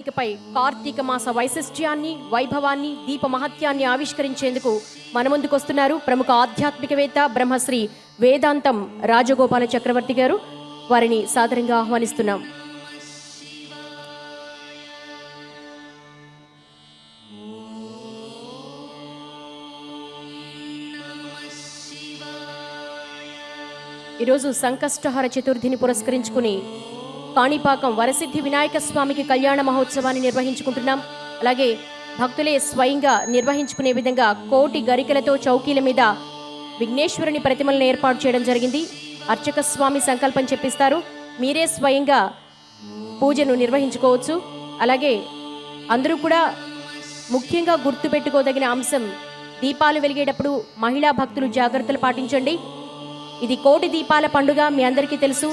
ఇకపై కార్తీక మాస వైశిష్ట్యాన్ని, వైభవాన్ని, దీప మహత్యాన్ని ఆవిష్కరించేందుకు మన ముందుకొస్తున్నారు ప్రముఖ ఆధ్యాత్మికవేత్త బ్రహ్మశ్రీ వేదాంతం రాజగోపాల చక్రవర్తి గారు. వారిని సాదరంగా ఆహ్వానిస్తున్నాం. ఈరోజు సంకష్టహర చతుర్థిని పురస్కరించుకుని కాణిపాకం వరసిద్ధి వినాయక స్వామికి కళ్యాణ మహోత్సవాన్ని నిర్వహించుకుంటున్నాం. అలాగే భక్తులే స్వయంగా నిర్వహించుకునే విధంగా కోటి గరికలతో చౌకీల మీద విఘ్నేశ్వరుని ప్రతిమలను ఏర్పాటు చేయడం జరిగింది. అర్చక స్వామి సంకల్పం చెప్పిస్తారు, మీరే స్వయంగా పూజను నిర్వహించుకోవచ్చు. అలాగే అందరూ కూడా ముఖ్యంగా గుర్తుపెట్టుకోదగిన అంశం, దీపాలు వెలిగేటప్పుడు మహిళా భక్తులు జాగ్రత్తలు పాటించండి. ఇది కోటి దీపాల పండుగ, మీ అందరికీ తెలుసు.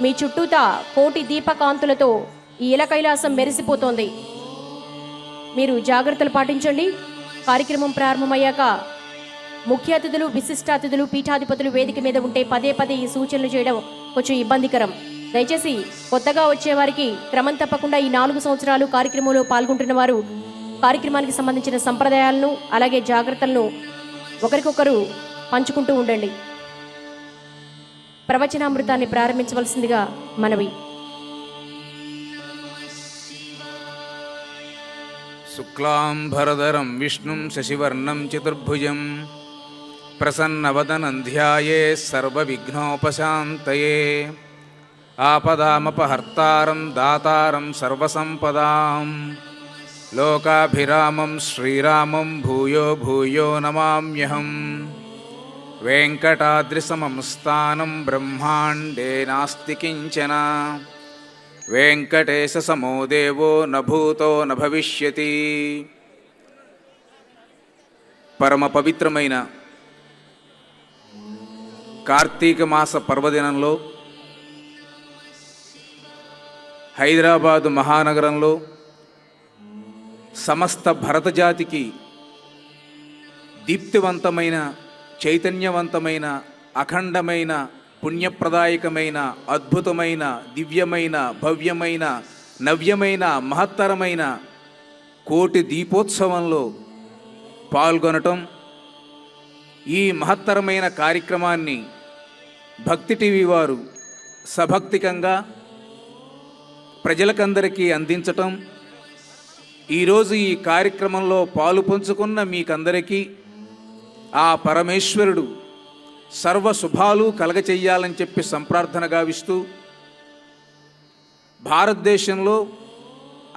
మీ చుట్టూతా కోటి దీపకాంతులతో ఈ ఇల కైలాసం మెరిసిపోతోంది. మీరు జాగ్రత్తలు పాటించండి. కార్యక్రమం ప్రారంభమయ్యాక ముఖ్య అతిథులు, విశిష్టాతిథులు, పీఠాధిపతులు వేదిక మీద ఉంటే పదే పదే ఈ సూచనలు చేయడం కొంచెం ఇబ్బందికరం. దయచేసి కొత్తగా వచ్చేవారికి క్రమం తప్పకుండా ఈ 4 సంవత్సరాలు కార్యక్రమంలో పాల్గొంటున్న వారు కార్యక్రమానికి సంబంధించిన సంప్రదాయాలను అలాగే జాగ్రత్తలను ఒకరికొకరు పంచుకుంటూ ఉండండి. ప్రవచనామృతాన్ని ప్రారంభించవలసిందిగా మనవి. శుక్లాంబరధరం విష్ణుం శశివర్ణం చతుర్భుజం ప్రసన్నవదనం ధ్యాయే సర్వవిఘ్నోపశాంతయే ఆపదామపహర్తారం దాతారం సర్వసంపదాం లోకాభిరామం శ్రీరామం భూయో భూయో నమామ్యహం. వెంకటాద్రిసమం స్థానం బ్రహ్మాండే నాస్తి కించన వెంకటేశ సమో దేవో న భూతో న భవిష్యతి. పరమ పవిత్రమైన కార్తీక మాస పర్వదినంలో హైదరాబాదు మహానగరంలో సమస్త భరత జాతికి దీప్తివంతమైన, చైతన్యవంతమైన, అఖండమైన, పుణ్యప్రదాయకమైన, అద్భుతమైన, దివ్యమైన, భవ్యమైన, నవ్యమైన, మహత్తరమైన కోటి దీపోత్సవంలో పాల్గొనటం, ఈ మహత్తరమైన కార్యక్రమాన్ని భక్తి టీవీ వారు సభక్తికంగా ప్రజలకందరికీ అందించటం, ఈరోజు ఈ కార్యక్రమంలో పాలు పంచుకున్న మీకందరికీ ఆ పరమేశ్వరుడు సర్వ శుభాలు కలగచెయ్యాలని చెప్పి సంప్రార్థన గావిస్తూ, భారతదేశంలో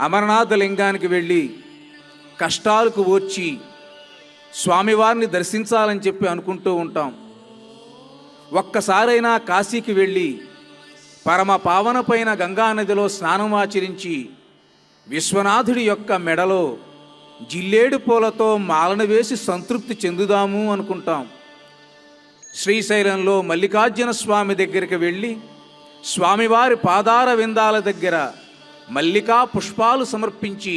అమరనాథ లింగానికి వెళ్ళి కష్టాలకు ఓర్చి స్వామివారిని దర్శించాలని చెప్పి అనుకుంటూ ఉంటాం. ఒక్కసారైనా కాశీకి వెళ్ళి పరమ పావనపైన గంగానదిలో స్నానం ఆచరించి విశ్వనాథుడి యొక్క మెడలో జిల్లేడు పూలతో మాలను వేసి సంతృప్తి చెందుదాము అనుకుంటాం. శ్రీశైలంలో మల్లికార్జున స్వామి దగ్గరికి వెళ్ళి స్వామివారి పాదార విందాల దగ్గర మల్లికా పుష్పాలు సమర్పించి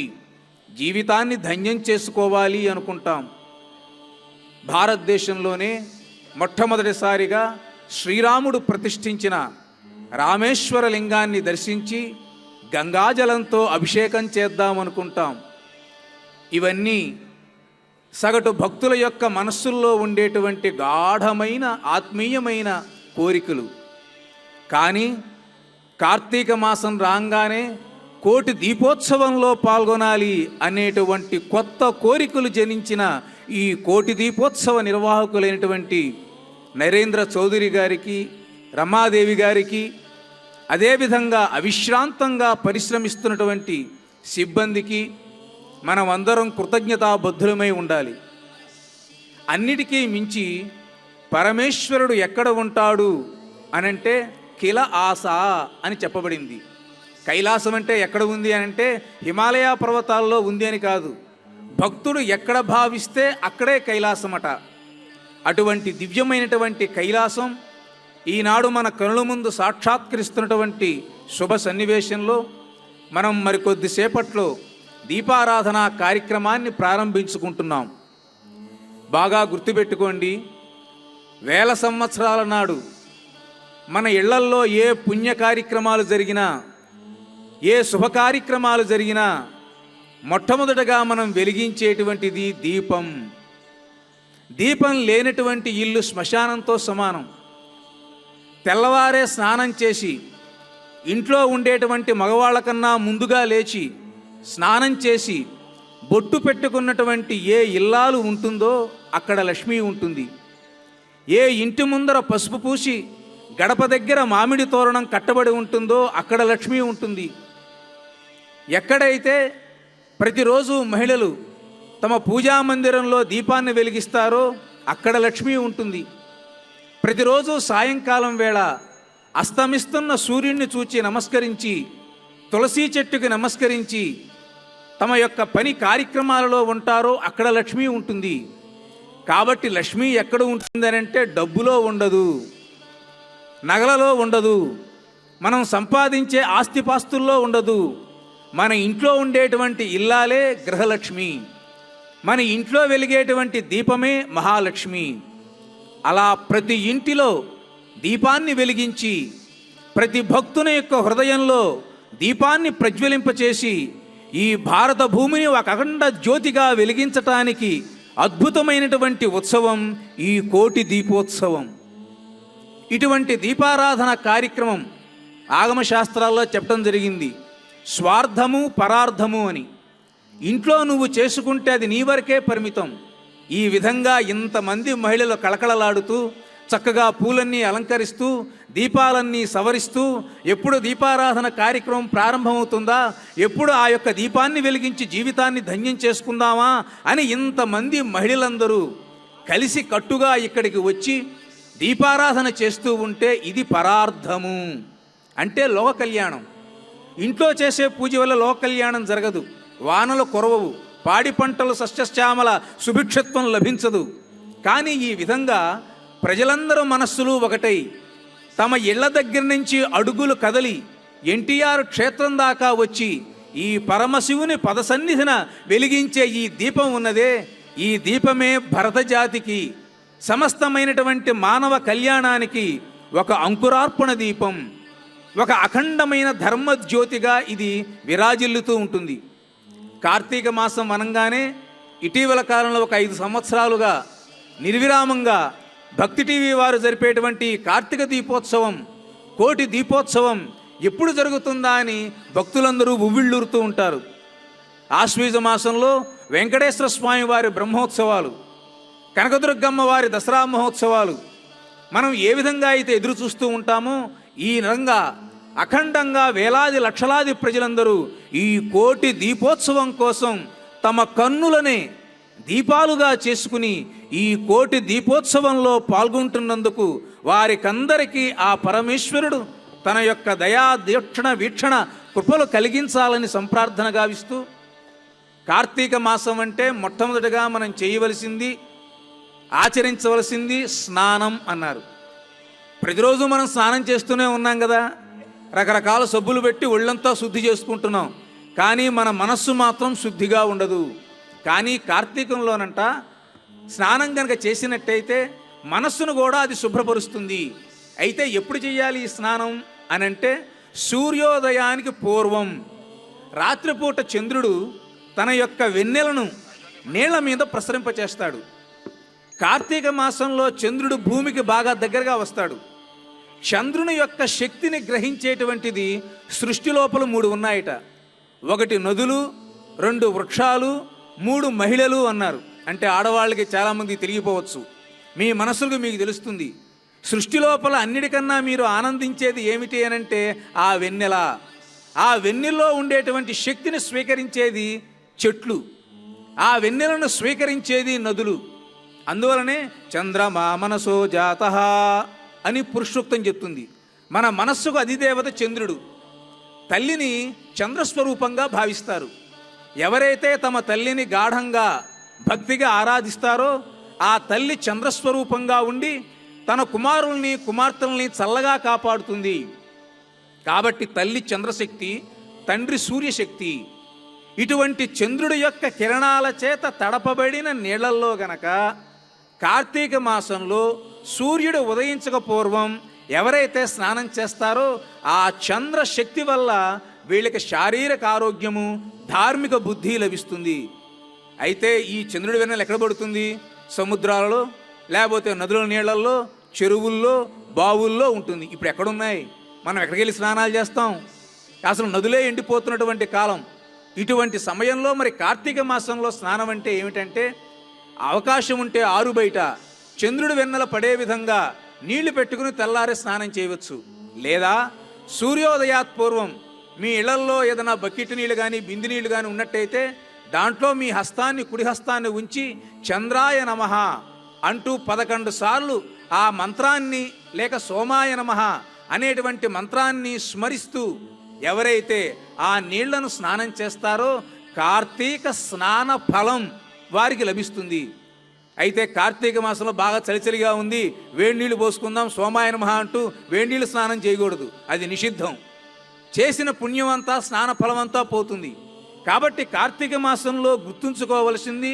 జీవితాన్ని ధన్యం చేసుకోవాలి అనుకుంటాం. భారతదేశంలోనే మొట్టమొదటిసారిగా శ్రీరాముడు ప్రతిష్ఠించిన రామేశ్వర లింగాన్ని దర్శించి గంగాజలంతో అభిషేకం చేద్దామనుకుంటాం. ఇవన్నీ సగటు భక్తుల యొక్క మనస్సుల్లో ఉండేటువంటి గాఢమైన ఆత్మీయమైన కోరికలు. కానీ కార్తీక మాసం రాగానే కోటి దీపోత్సవంలో పాల్గొనాలి అనేటువంటి కొత్త కోరికలు జనించిన ఈ కోటి దీపోత్సవ నిర్వాహకులైనటువంటి నరేంద్ర చౌదరి గారికి, రమాదేవి గారికి, అదేవిధంగా అవిశ్రాంతంగా పరిశ్రమిస్తున్నటువంటి సిబ్బందికి మనం అందరం కృతజ్ఞతాబద్ధులమై ఉండాలి. అన్నిటికీ మించి పరమేశ్వరుడు ఎక్కడ ఉంటాడు అనంటే కిల ఆస అని చెప్పబడింది. కైలాసం అంటే ఎక్కడ ఉంది అనంటే హిమాలయ పర్వతాల్లో ఉంది అని కాదు, భక్తుడు ఎక్కడ భావిస్తే అక్కడే కైలాసమట. అటువంటి దివ్యమైనటువంటి కైలాసం ఈనాడు మన కనుల ముందు సాక్షాత్కరిస్తున్నటువంటి శుభ సన్నివేశంలో మనం మరికొద్దిసేపట్లో దీపారాధన కార్యక్రమాన్ని ప్రారంభించుకుంటున్నాం. బాగా గుర్తుపెట్టుకోండి, వేల సంవత్సరాల నాడు మన ఇళ్లల్లో ఏ పుణ్య కార్యక్రమాలు జరిగినా ఏ శుభ కార్యక్రమాలు జరిగినా మొట్టమొదటగా మనం వెలిగించేటువంటిది దీపం. దీపం లేనటువంటి ఇల్లు శ్మశానంతో సమానం. తెల్లవారే స్నానం చేసి ఇంట్లో ఉండేటువంటి మగవాళ్ళ కన్నా ముందుగా లేచి స్నానం చేసి బొట్టు పెట్టుకున్నటువంటి ఏ ఇల్లాలు ఉంటుందో అక్కడ లక్ష్మి ఉంటుంది. ఏ ఇంటి ముందర పసుపు పూసి గడప దగ్గర మామిడి తోరణం కట్టబడి ఉంటుందో అక్కడ లక్ష్మి ఉంటుంది. ఎక్కడైతే ప్రతిరోజు మహిళలు తమ పూజా మందిరంలో దీపాన్ని వెలిగిస్తారో అక్కడ లక్ష్మి ఉంటుంది. ప్రతిరోజు సాయంకాలం వేళ అస్తమిస్తున్న సూర్యుడిని చూచి నమస్కరించి తులసి చెట్టుకి నమస్కరించి తమ యొక్క పని కార్యక్రమాలలో ఉంటారో అక్కడ లక్ష్మి ఉంటుంది. కాబట్టి లక్ష్మి ఎక్కడ ఉంటుందనంటే డబ్బులో ఉండదు, నగలలో ఉండదు, మనం సంపాదించే ఆస్తిపాస్తుల్లో ఉండదు. మన ఇంట్లో ఉండేటువంటి ఇల్లాలే గృహలక్ష్మి, మన ఇంట్లో వెలిగేటువంటి దీపమే మహాలక్ష్మి. అలా ప్రతి ఇంటిలో దీపాన్ని వెలిగించి ప్రతి భక్తుని యొక్క హృదయంలో దీపాన్ని ప్రజ్వలింపచేసి ఈ భారత భూమిని ఒక అఖండ జ్యోతిగా వెలిగించటానికి అద్భుతమైనటువంటి ఉత్సవం ఈ కోటి దీపోత్సవం. ఇటువంటి దీపారాధన కార్యక్రమం ఆగమశాస్త్రాల్లో చెప్పడం జరిగింది. స్వార్థము పరార్థము అని. ఇంట్లో నువ్వు చేసుకుంటే అది నీ వరకే పరిమితం. ఈ విధంగా ఇంతమంది మహిళలు కళకళలాడుతూ చక్కగా పూలన్నీ అలంకరిస్తూ దీపాలన్నీ సవరిస్తూ ఎప్పుడు దీపారాధన కార్యక్రమం ప్రారంభమవుతుందా, ఎప్పుడు ఆ యొక్క దీపాన్ని వెలిగించి జీవితాన్ని ధన్యం చేసుకుందామా అని ఇంతమంది మహిళలందరూ కలిసి కట్టుగా ఇక్కడికి వచ్చి దీపారాధన చేస్తూ ఉంటే ఇది పరార్థము, అంటే లోక కళ్యాణం. ఇంట్లో చేసే పూజ వల్ల లోక కళ్యాణం జరగదు, వానలు కురవవు, పాడి పంటలు సస్యశ్యామల సుభిక్షత్వం లభించదు. కానీ ఈ విధంగా ప్రజలందరూ మనస్సులు ఒకటై తమ ఇళ్ల దగ్గర నుంచి అడుగులు కదలి ఎన్టీఆర్ క్షేత్రం దాకా వచ్చి ఈ పరమశివుని పదసన్నిధిన వెలిగించే ఈ దీపం ఉన్నదే, ఈ దీపమే భరత జాతికి సమస్తమైనటువంటి మానవ కళ్యాణానికి ఒక అంకురార్పణ దీపం, ఒక అఖండమైన ధర్మజ్యోతిగా ఇది విరాజిల్లుతూ ఉంటుంది. కార్తీక మాసం అనగానే ఇటీవల కాలంలో ఒక 5 సంవత్సరాలుగా నిర్విరామంగా భక్తి టీవీ వారు జరిపేటువంటి కార్తీక దీపోత్సవం, కోటి దీపోత్సవం ఎప్పుడు జరుగుతుందా అని భక్తులందరూ ఉవ్విళ్ళూరుతూ ఉంటారు. ఆశ్వీజ మాసంలో వెంకటేశ్వర స్వామి వారి బ్రహ్మోత్సవాలు, కనకదుర్గమ్మ వారి దసరా మహోత్సవాలు మనం ఏ విధంగా అయితే ఎదురు చూస్తూ ఉంటామో ఈ రంగా అఖండంగా వేలాది లక్షలాది ప్రజలందరూ ఈ కోటి దీపోత్సవం కోసం తమ కన్నులనే దీపాలుగా చేసుకుని ఈ కోటి దీపోత్సవంలో పాల్గొంటున్నందుకు వారికందరికీ ఆ పరమేశ్వరుడు తన యొక్క దయా దీక్షణ వీక్షణ కృపలు కలిగించాలని సంప్రార్థన గావిస్తూ, కార్తీక మాసం అంటే మొట్టమొదటిగా మనం చేయవలసింది, ఆచరించవలసింది స్నానం అన్నారు. ప్రతిరోజు మనం స్నానం చేస్తూనే ఉన్నాం కదా, రకరకాల సబ్బులు పెట్టి ఒళ్ళంతా శుద్ధి చేసుకుంటున్నాం, కానీ మన మనస్సు మాత్రం శుద్ధిగా ఉండదు. కానీ కార్తీకంలోనంట స్నానం కనుక చేసినట్టయితే మనస్సును కూడా అది శుభ్రపరుస్తుంది. అయితే ఎప్పుడు చేయాలి ఈ స్నానం అనంటే సూర్యోదయానికి పూర్వం. రాత్రిపూట చంద్రుడు తన యొక్క వెన్నెలను నీళ్ల మీద ప్రసరింపచేస్తాడు. కార్తీక మాసంలో చంద్రుడు భూమికి బాగా దగ్గరగా వస్తాడు. చంద్రుని యొక్క శక్తిని గ్రహించేటువంటిది సృష్టి లోపల 3 ఉన్నాయట. 1 నదులు, 2 వృక్షాలు, 3 మహిళలు అన్నారు. అంటే ఆడవాళ్ళకి చాలామంది తెలియపోవచ్చు, మీ మనసులకు మీకు తెలుస్తుంది. సృష్టి లోపల అన్నిటికన్నా మీరు ఆనందించేది ఏమిటి అనంటే ఆ వెన్నెల. ఆ వెన్నెల్లో ఉండేటువంటి శక్తిని స్వీకరించేది చెట్లు, ఆ వెన్నెలను స్వీకరించేది నదులు. అందువలనే చంద్రమా మనసో జాతః అని పురుషోక్తం చెప్తుంది. మన మనస్సుకు అధిదేవత చంద్రుడు. తల్లిని చంద్రస్వరూపంగా భావిస్తారు. ఎవరైతే తమ తల్లిని గాఢంగా భక్తిగా ఆరాధిస్తారో ఆ తల్లి చంద్రస్వరూపంగా ఉండి తన కుమారుల్ని కుమార్తెల్ని చల్లగా కాపాడుతుంది. కాబట్టి తల్లి చంద్రశక్తి, తండ్రి సూర్యశక్తి. ఇటువంటి చంద్రుడి యొక్క కిరణాల చేత తడపబడిన నీళ్లల్లో గనక కార్తీక మాసంలో సూర్యుడు ఉదయించక పూర్వం ఎవరైతే స్నానం చేస్తారో ఆ చంద్రశక్తి వల్ల వీళ్ళకి శారీరక ఆరోగ్యము, ధార్మిక బుద్ధి లభిస్తుంది. అయితే ఈ చంద్రుడి వెన్నెల ఎక్కడ పడుతుంది? సముద్రాలలో, లేకపోతే నదుల నీళ్లలో, చెరువుల్లో, బావుల్లో ఉంటుంది. ఇప్పుడు ఎక్కడున్నాయి? మనం ఎక్కడికి వెళ్ళి స్నానాలు చేస్తాం? అసలు నదులే ఎండిపోతున్నటువంటి కాలం. ఇటువంటి సమయంలో మరి కార్తీక మాసంలో స్నానం అంటే ఏమిటంటే, అవకాశం ఉంటే ఆరు బయట చంద్రుడి వెన్నెల పడే విధంగా నీళ్లు పెట్టుకుని తెల్లారే స్నానం చేయవచ్చు. లేదా సూర్యోదయాత్ పూర్వం మీ ఇళ్లల్లో ఏదైనా బకెట్ నీళ్ళు కానీ బింది నీళ్ళు కానీ ఉన్నట్టయితే దాంట్లో మీ హస్తాన్ని, కుడి హస్తాన్ని ఉంచి చంద్రాయ నమః అంటూ 11 సార్లు ఆ మంత్రాన్ని, లేక సోమాయ నమః అనేటువంటి మంత్రాన్ని స్మరిస్తూ ఎవరైతే ఆ నీళ్లను స్నానం చేస్తారో కార్తీక స్నాన ఫలం వారికి లభిస్తుంది. అయితే కార్తీక మాసంలో బాగా చలిచలిగా ఉంది, వేడి నీళ్లు పోసుకుందాం సోమాయ నమః అంటూ వేడి నీళ్ళు స్నానం చేయకూడదు, అది నిషిద్ధం. చేసిన పుణ్యం అంతా, స్నాన ఫలం అంతా పోతుంది. కాబట్టి కార్తీక మాసంలో గుర్తుంచుకోవలసింది,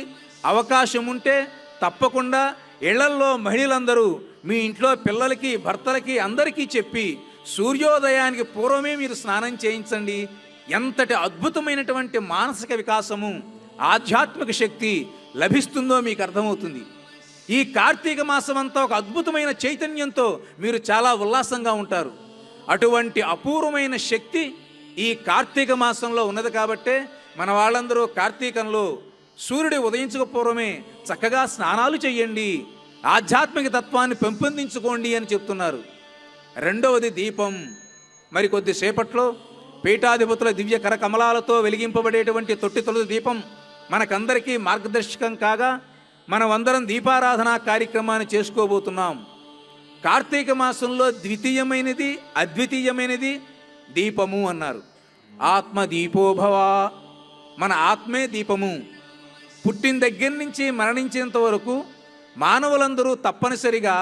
అవకాశం ఉంటే తప్పకుండా ఇళ్లల్లో మహిళలందరూ మీ ఇంట్లో పిల్లలకి, భర్తలకి అందరికీ చెప్పి సూర్యోదయానికి పూర్వమే మీరు స్నానం చేయించండి. ఎంతటి అద్భుతమైనటువంటి మానసిక వికాసము, ఆధ్యాత్మిక శక్తి లభిస్తుందో మీకు అర్థమవుతుంది. ఈ కార్తీక మాసం అంతా ఒక అద్భుతమైన చైతన్యంతో మీరు చాలా ఉల్లాసంగా ఉంటారు. అటువంటి అపూర్వమైన శక్తి ఈ కార్తీక మాసంలో ఉన్నది. కాబట్టే మన వాళ్ళందరూ కార్తీకంలో సూర్యుడు ఉదయించక పూర్వమే చక్కగా స్నానాలు చేయండి, ఆధ్యాత్మిక తత్వాన్ని పెంపొందించుకోండి అని చెప్తున్నారు. రెండవది దీపం. మరి కొద్దిసేపట్లో పీఠాధిపతుల దివ్య కరకమలాలతో వెలిగింపబడేటువంటి తొట్టితొలదు దీపం మనకందరికీ మార్గదర్శకం కాగా మనమందరం దీపారాధన కార్యక్రమాన్ని చేసుకోబోతున్నాం. కార్తీక మాసంలో ద్వితీయమైనది, అద్వితీయమైనది దీపము అన్నారు. ఆత్మ దీపోభవ, మన ఆత్మే దీపము. పుట్టిన దగ్గర నుంచి మరణించేంత వరకు మానవులందరూ తప్పనిసరిగా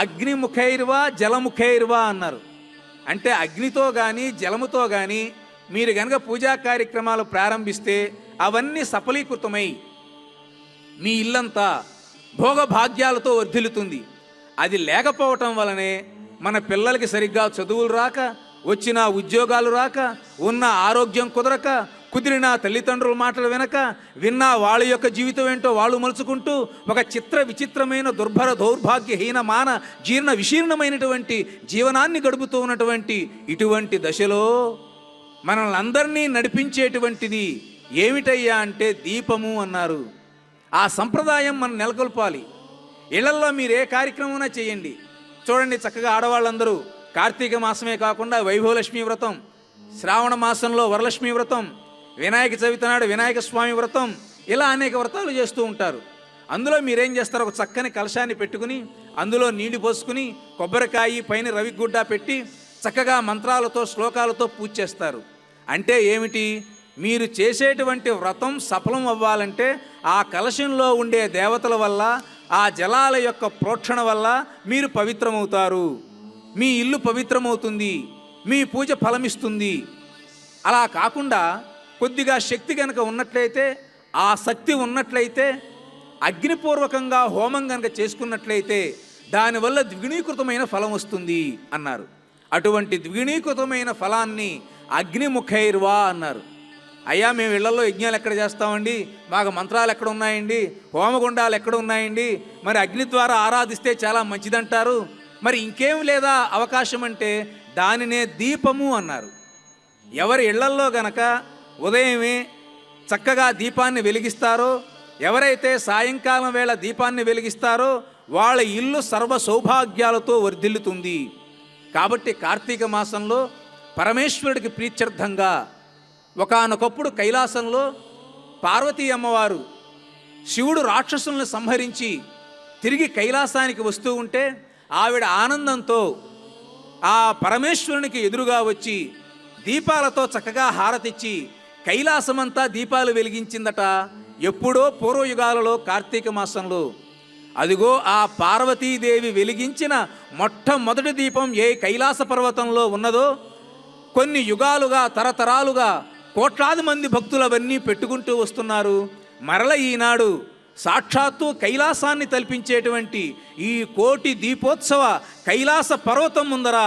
అగ్నిముఖైర్వా జలముఖైర్వా అన్నారు. అంటే అగ్నితో కానీ జలముతో కానీ మీరు గనక పూజా కార్యక్రమాలు ప్రారంభిస్తే అవన్నీ సఫలీకృతమై మీ ఇల్లంతా భోగభాగ్యాలతో వర్ధిల్లుతుంది. అది లేకపోవటం వలనే మన పిల్లలకి సరిగ్గా చదువులు రాక, వచ్చిన ఉద్యోగాలు రాక, ఉన్న ఆరోగ్యం కుదరక, కుదిరిన తల్లిదండ్రుల మాటలు వినక, విన్నా వాళ్ళ యొక్క జీవితం ఏంటో వాళ్ళు మలుచుకుంటూ ఒక చిత్ర విచిత్రమైన దుర్భర దౌర్భాగ్యహీన మాన జీర్ణ విశీర్ణమైనటువంటి జీవనాన్ని గడుపుతూ ఉన్నటువంటి ఇటువంటి దశలో మనల్ని అందరినీ నడిపించేటువంటిది ఏమిటయ్యా అంటే దీపము అన్నారు. ఆ సంప్రదాయం మనం నెలకొల్పాలి. ఇళ్లల్లో మీరు ఏ కార్యక్రమమైనా చేయండి. చూడండి, చక్కగా ఆడవాళ్ళందరూ కార్తీక మాసమే కాకుండా వైభవలక్ష్మి వ్రతం, శ్రావణ మాసంలో వరలక్ష్మి వ్రతం, వినాయక చవితి నాడు వినాయక స్వామి వ్రతం, ఇలా అనేక వ్రతాలు చేస్తూ ఉంటారు. అందులో మీరేం చేస్తారు? ఒక చక్కని కలశాన్ని పెట్టుకుని అందులో నీళ్లు పోసుకుని కొబ్బరికాయ పైన రవిగుడ్డ పెట్టి చక్కగా మంత్రాలతో, శ్లోకాలతో పూజ చేస్తారు. అంటే ఏమిటి? మీరు చేసేటువంటి వ్రతం సఫలం అవ్వాలంటే ఆ కలశంలో ఉండే దేవతల వల్ల, ఆ జలాల యొక్క ప్రోక్షణ వల్ల మీరు పవిత్రమవుతారు, మీ ఇల్లు పవిత్రమవుతుంది, మీ పూజ ఫలమిస్తుంది. అలా కాకుండా కొద్దిగా శక్తి కనుక ఉన్నట్లయితే, ఆ శక్తి ఉన్నట్లయితే అగ్నిపూర్వకంగా హోమం కనుక చేసుకున్నట్లయితే దానివల్ల ద్విగుణీకృతమైన ఫలం వస్తుంది అన్నారు. అటువంటి ద్విగుణీకృతమైన ఫలాన్ని అగ్నిముఖైర్వా అన్నారు. అయ్యా, మేము ఇళ్లలో యజ్ఞాలు ఎక్కడ చేస్తామండి, మాకు మంత్రాలు ఎక్కడ ఉన్నాయండి, హోమగుండాలు ఎక్కడ ఉన్నాయండి, మరి అగ్ని ద్వారా ఆరాధిస్తే చాలా మంచిదంటారు, మరి ఇంకేం లేదా అవకాశం అంటే దానినే దీపము అన్నారు. ఎవరి ఇళ్లల్లో గనక ఉదయమే చక్కగా దీపాన్ని వెలిగిస్తారో, ఎవరైతే సాయంకాలం వేళ దీపాన్ని వెలిగిస్తారో వాళ్ళ ఇల్లు సర్వ సౌభాగ్యాలతో వర్ధిల్లుతుంది. కాబట్టి కార్తీక మాసంలో పరమేశ్వరుడికి ప్రీత్యర్థంగా ఒకానొకప్పుడు కైలాసంలో పార్వతీ అమ్మవారు శివుడు రాక్షసులను సంహరించి తిరిగి కైలాసానికి వస్తూ ఉంటే ఆవిడ ఆనందంతో ఆ పరమేశ్వరునికి ఎదురుగా వచ్చి దీపాలతో చక్కగా హారతిచ్చి కైలాసమంతా దీపాలు వెలిగించిందట. ఎప్పుడో పూర్వయుగాలలో కార్తీక మాసంలో. అదిగో ఆ పార్వతీదేవి వెలిగించిన మొట్టమొదటి దీపం ఏ కైలాస పర్వతంలో ఉన్నదో కొన్ని యుగాలుగా, తరతరాలుగా కోట్లాది మంది భక్తులు అవన్నీ పెట్టుకుంటూ వస్తున్నారు. మరల ఈనాడు సాక్షాత్తు కైలాసాన్ని తల్పించేటువంటి ఈ కోటి దీపోత్సవ కైలాస పర్వతం ముందర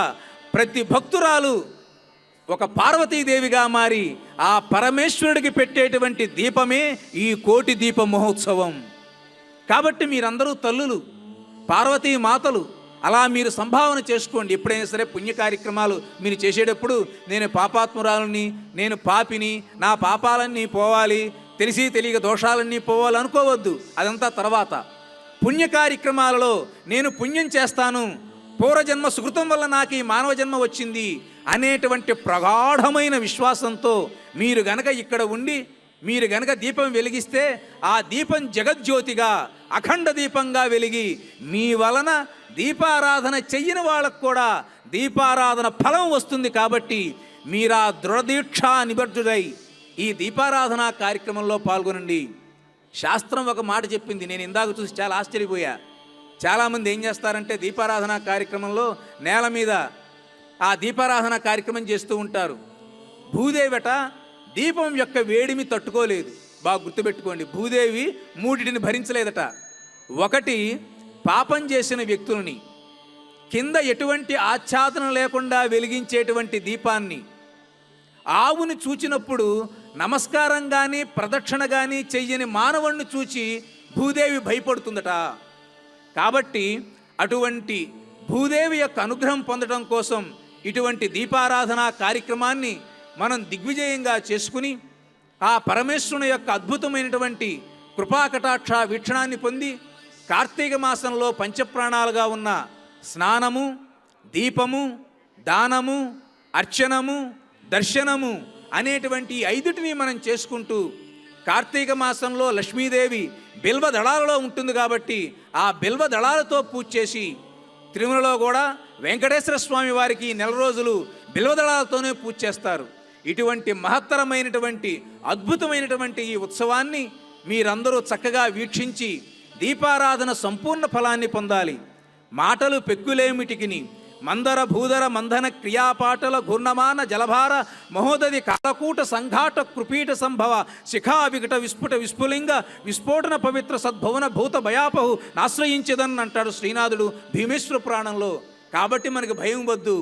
ప్రతి భక్తురాలు ఒక పార్వతీదేవిగా మారి ఆ పరమేశ్వరుడికి పెట్టేటువంటి దీపమే ఈ కోటి దీప మహోత్సవం. కాబట్టి మీరందరూ తల్లులు, పార్వతీ మాతలు, అలా మీరు సంభావన చేసుకోండి. ఎప్పుడైనా సరే పుణ్య కార్యక్రమాలు మీరు చేసేటప్పుడు నేను పాపాత్మురాలని, నేను పాపిని, నా పాపాలన్నీ పోవాలి, తెలిసి తెలియక దోషాలన్నీ పోవాలి అనుకోవద్దు. అదంతా తర్వాత. పుణ్య కార్యక్రమాలలో నేను పుణ్యం చేస్తాను, పూర్వజన్మ సుకృతం వల్ల నాకు ఈ మానవ జన్మ వచ్చింది అనేటువంటి ప్రగాఢమైన విశ్వాసంతో మీరు గనక ఇక్కడ ఉండి మీరు గనక దీపం వెలిగిస్తే ఆ దీపం జగజ్యోతిగా అఖండ దీపంగా వెలిగి మీ వలన దీపారాధన చెయ్యని వాళ్ళకు కూడా దీపారాధన ఫలం వస్తుంది. కాబట్టి మీరా దృఢదీక్షా నిబద్ధుడై ఈ దీపారాధన కార్యక్రమంలో పాల్గొనండి. శాస్త్రం ఒక మాట చెప్పింది, నేను ఇందాక చూసి చాలా ఆశ్చర్యపోయా. చాలామంది ఏం చేస్తారంటే దీపారాధన కార్యక్రమంలో నేల మీద ఆ దీపారాధన కార్యక్రమం చేస్తూ ఉంటారు. భూదేవట దీపం యొక్క వేడిమి తట్టుకోలేదు. బాగా గుర్తుపెట్టుకోండి, భూదేవి మూడిటిని భరించలేదట. ఒకటి, పాపం చేసిన వ్యక్తులని కింద ఎటువంటి ఆచ్ఛాదన లేకుండా వెలిగించేటువంటి దీపాన్ని ఆవుని చూచినప్పుడు నమస్కారం కానీ ప్రదక్షిణ కానీ చెయ్యని మానవుణ్ణి చూచి భూదేవి భయపడుతుందట. కాబట్టి అటువంటి భూదేవి యొక్క అనుగ్రహం పొందడం కోసం ఇటువంటి దీపారాధన కార్యక్రమాన్ని మనం దిగ్విజయంగా చేసుకుని ఆ పరమేశ్వరుని యొక్క అద్భుతమైనటువంటి కృపాకటాక్ష వీక్షణాన్ని పొంది కార్తీక మాసంలో పంచప్రాణాలుగా ఉన్న స్నానము, దీపము, దానము, అర్చనము, దర్శనము అనేటువంటి ఐదుటిని మనం చేసుకుంటూ కార్తీక మాసంలో లక్ష్మీదేవి బిల్వ దళాలలో ఉంటుంది కాబట్టి ఆ బిల్వ దళాలతో పూజ చేసి తిరుమలలో కూడా వెంకటేశ్వర స్వామి వారికి నెల రోజులు బిల్వ దళాలతోనే పూజ చేస్తారు. ఇటువంటి మహత్తరమైనటువంటి అద్భుతమైనటువంటి ఈ ఉత్సవాన్ని మీరందరూ చక్కగా వీక్షించి దీపారాధన సంపూర్ణ ఫలాన్ని పొందాలి. మాటలు పెక్కులేమిటికిని మందర భూధర మంధన క్రియాపాటల ఘూర్ణమాన జలభార మహోదది కాలకూట సంఘాట కృపీట సంభవ శిఖా వికట విస్ఫుట విస్ఫులింగ విస్ఫోటన పవిత్ర సద్భవన భూత భయాపహు ఆశ్రయించదన్ అంటాడు శ్రీనాథుడు భీమేశ్వర పురాణంలో. కాబట్టి మనకు భయం వద్దు.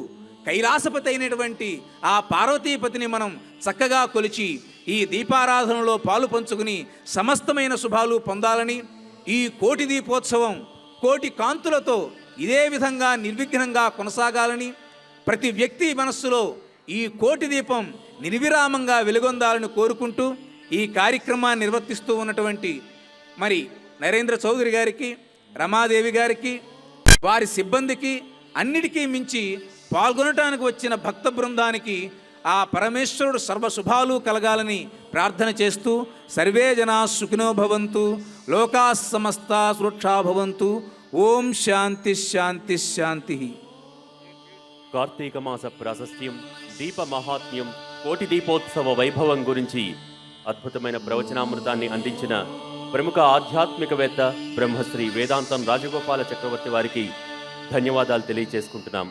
కైలాసపతి అయినటువంటి ఆ పార్వతీపతిని మనం చక్కగా కొలిచి ఈ దీపారాధనలో పాలు పంచుకుని సమస్తమైన శుభాలు పొందాలని, ఈ కోటి దీపోత్సవం కోటి కాంతులతో ఇదే విధంగా నిర్విఘ్నంగా కొనసాగాలని, ప్రతి వ్యక్తి మనస్సులో ఈ కోటి దీపం నిర్విరామంగా వెలుగొందాలని కోరుకుంటూ ఈ కార్యక్రమాన్ని నిర్వర్తిస్తూ ఉన్నటువంటి మరి నరేంద్ర చౌదరి గారికి, రమాదేవి గారికి, వారి సిబ్బందికి, అన్నిటికీ మించి పాల్గొనటానికి వచ్చిన భక్త బృందానికి ఆ పరమేశ్వరుడు సర్వశుభాలు కలగాలని ప్రార్థన చేస్తూ సర్వే జనా సుఖినో భవంతు, లోకా సమస్తా సురక్షా భవంతు. ఓం శాంతి శాంతి శాంతి. కార్తీక మాస ప్రాశస్త్యం, దీప మహాత్మ్యం, కోటి దీపోత్సవ వైభవం గురించి అద్భుతమైన ప్రవచనామృతాన్ని అందించిన ప్రముఖ ఆధ్యాత్మికవేత్త బ్రహ్మశ్రీ వేదాంతం రాజగోపాల చక్రవర్తి వారికి ధన్యవాదాలు తెలియజేసుకుంటున్నాం.